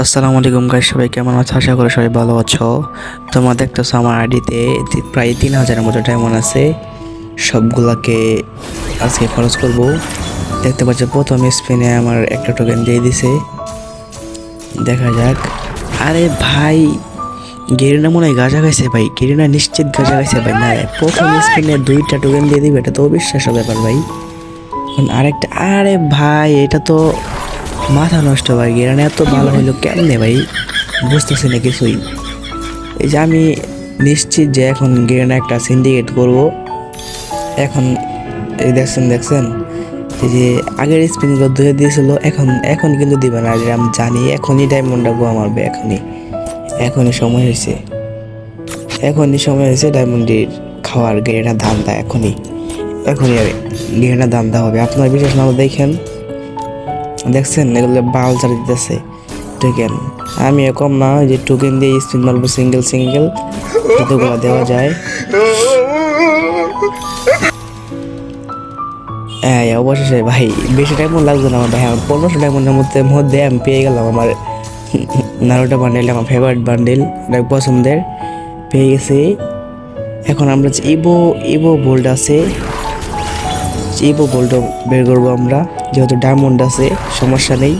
আসসালামু আলাইকুম গাইস, সবাই কেমন আছো? আশা করি সবাই ভালো আছো। তোমরা দেখতেছো আমার আইডিতে প্রায় 3000-এর মতো ডায়মন্ড আছে। সবগুলাকে আজকে খরচ করব। দেখতে পাচ্ছ প্রথম স্পিনে আমার একটা টোকেন দিয়ে দিছে, দেখা যাক। আরে ভাই, গেরিনা মনে হয় গাঁজা খাইছে ভাই, গেরিনা নিশ্চিত গাঁজা খাইছে ভাই। না, প্রথম স্পিনে 2টা টোকেন দিয়ে দিবে, এটা তো অবিশ্বাস্য ব্যাপার ভাই। এখন আরেকটা, আরে ভাই এটা তো মাথা নষ্ট ভাই, গেরানা এত ভালো হইলো কেমনে ভাই, বুঝতেছি না কিছুই। এই যে আমি নিশ্চিত যে এখন গেরানা একটা সিন্ডিকেট করব। এখন এই দেখছেন এই যে আগের স্পিনগুলো ধুয়ে দিয়েছিল, এখন কিন্তু দিবে না। আমি জানি এখনই ডায়মন্ডটা গোয়া মারবে, এখনই সময় হয়েছে, ডায়মন্ডের খাওয়ার। গেরানা ধান্দা এখনই গেরানা ধান্দা হবে। আপনার বিশেষ না দেখেন, দেখছেন এগুলো বাল চালিয়ে দিতেছে টোকেন। আমি কম না যে টোকেন দিয়ে স্পিন মারবো সিঙ্গেল যতগুলো দেওয়া যায়। হ্যাঁ অবশেষে ভাই, বেশি ডায়মন্ড লাগবে না আমার ভাই, আমার 1500 ডায়মন্ডের মধ্যে আমি পেয়ে গেলাম আমার নারুটো বান্ডেল, আমার ফেভারিট বান্ডেল, পছন্দের পেয়ে গেছি। এখন আমরা যে ইভো বোল্ড আছে, ইভো বোল্ড বের করবো আমরা, যেহেতু ডায়মন্ড আছে সমস্যা নেই।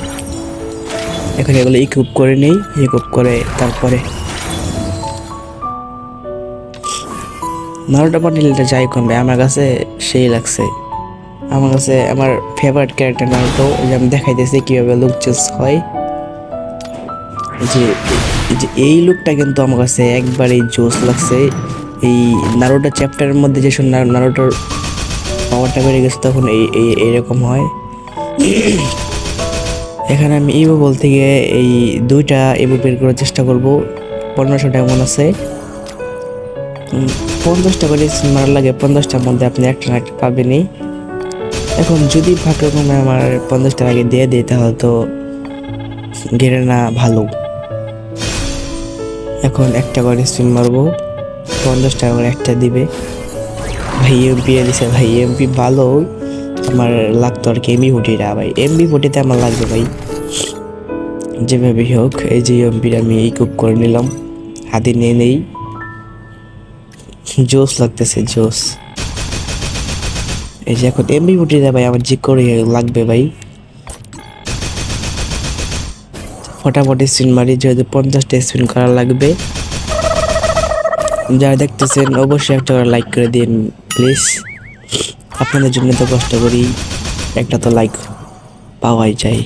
এখন এগুলো ইকুইপ করে নেই, ইকুইপ করে তারপরে নারুটো বান্ডেলটা যাই কমবে আমার কাছে সেই লাগছে। আমার কাছে আমার ফেভারিট ক্যারেক্টার নারুটো। এই যে আমি দেখাইতেছি কিভাবে লুক চেঞ্জ হয়। যে এই লুকটা কিন্তু আমার কাছে একবারেই জোস লাগছে। এই নারুটো চ্যাপ্টারের মধ্যে যে নারুটোর পাওয়ারটা বেড়ে গেছে, তখন এইরকম হয়। এখানে আমি ইভো বলতে গিয়ে এই 2টা ইভো বের করার চেষ্টা করব। 1500 ডায়মন্ড আছে, 50টা করে মারা লাগে, 50টার মধ্যে আপনি একটা না একটা পাবেনই। এখন যদি ভাগ্যক্রমে আমার 50টার আগে দিয়ে দিই তাহলে তো গেরেনা ভালো। এখন একটা করে স্পিন মারবো, 50 টাকা করে একটা দিবে ভাই। এমপি দিছে ভাই, এমপি ভালো। আমার লাগতো আর কি এমবি40টা ভাই, এমবি40তে আমার লাগবে ভাই যেভাবে হোক। এই যে এমপিটা আমি ইকুইপ করে নিলাম, হাতে নিয়ে নেই। জোস লাগতেছে, জোস। এই যে এখন এমবি40টা ভাই আমার যে করে লাগবে ভাই, ফটাফটি স্পিন মারি, যেহেতু 50টা স্পিন করা লাগবে। যারা দেখতেছেন অবশ্যই একটা করে লাইক করে দিন প্লিজ, আপনাদের জন্য তো কষ্ট করি, একটা তো লাইক পাওয়াই যায়।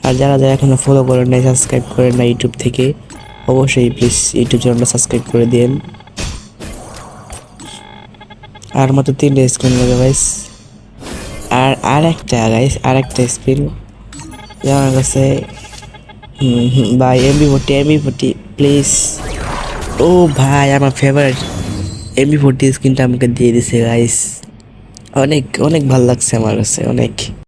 আর যারা এখনো ফলো করেন নাই, সাবস্ক্রাইব করেন না ইউটিউব থেকে, অবশ্যই প্লিজ ইউটিউব চ্যানেলটা সাবস্ক্রাইব করে দিন। আর মাত্র 3টে স্পিন লাগে গাইস, আর একটা স্পিন আমার কাছে। ভাই এমবি40 প্লিজ। ও ভাই, আমার ফেভারিট এমবি40 স্কিনটা আমাকে দিয়ে দিছে গাইস, অনেক অনেক ভালো লাগছে আমার কাছে, অনেক।